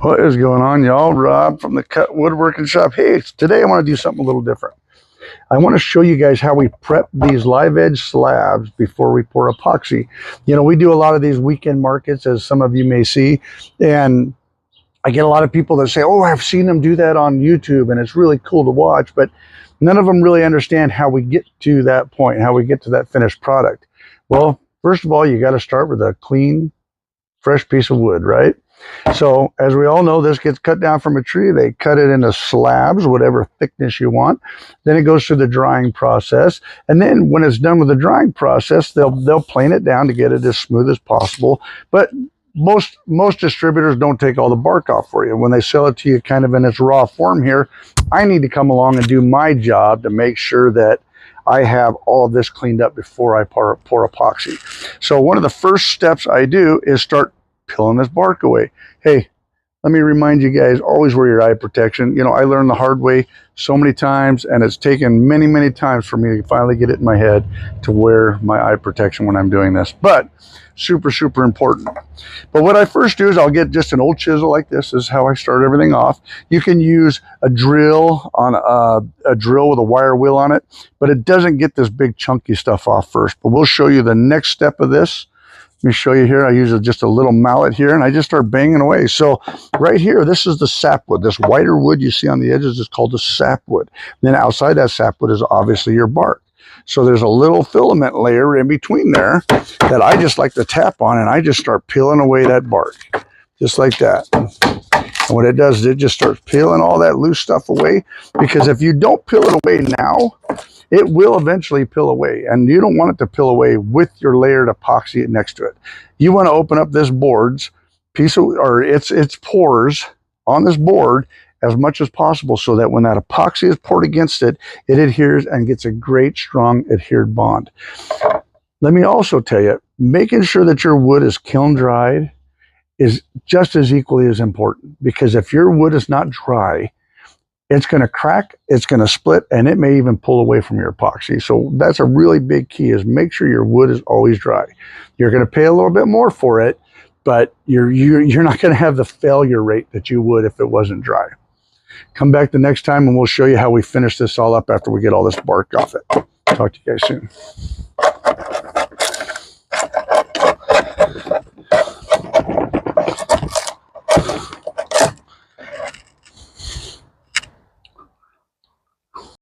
What is going on, y'all? Rob from the Cut Woodworking Shop. Hey, today I want to do something a little different. I want to show you guys how we prep these live edge slabs before we pour epoxy. You know, we do a lot of these weekend markets, as some of you may see, and I get a lot of people that say, oh, I've seen them do that on YouTube and it's really cool to watch, but none of them really understand how we get to that point, how we get to that finished product. Well, first of all, you got to start with a clean, fresh piece of wood, right? So as we all know, this gets cut down from a tree. They cut it into slabs, whatever thickness you want. Then it goes through the drying process. And then when it's done with the drying process, they'll plane it down to get it as smooth as possible. But most distributors don't take all the bark off for you. When they sell it to you kind of in its raw form here, I need to come along and do my job to make sure that I have all of this cleaned up before I pour epoxy. So one of the first steps I do is start peeling this bark away. Hey, let me remind you guys, always wear your eye protection. You know, I learned the hard way so many times, and it's taken many times for me to finally get it in my head to wear my eye protection when I'm doing this. But super important. But what I first do is I'll get just an old chisel like this. This is how I start everything off. You can use a drill on a drill with a wire wheel on it, but it doesn't get this big chunky stuff off first. But we'll show you the next step of this. Let me show you here. I use just a little mallet here, and I just start banging away. So right here, this is the sapwood. This whiter wood you see on the edges is called the sapwood. Then outside that sapwood is obviously your bark. So there's a little filament layer in between there that I just like to tap on, and I just start peeling away that bark, just like that. And what it does is it just starts peeling all that loose stuff away, because if you don't peel it away now, it will eventually peel away, and you don't want it to peel away with your layered epoxy next to it. You want to open up this board's piece of, or its pores on this board as much as possible, so that when that epoxy is poured against it, it adheres and gets a great strong adhered bond. Let me also tell you, making sure that your wood is kiln dried is just as equally as important, because if your wood is not dry, it's going to crack, it's going to split, and it may even pull away from your epoxy. So that's a really big key, is make sure your wood is always dry. You're going to pay a little bit more for it, but you're not going to have the failure rate that you would if it wasn't dry. Come back the next time and we'll show you how we finish this all up after we get all this bark off it. Talk to you guys soon.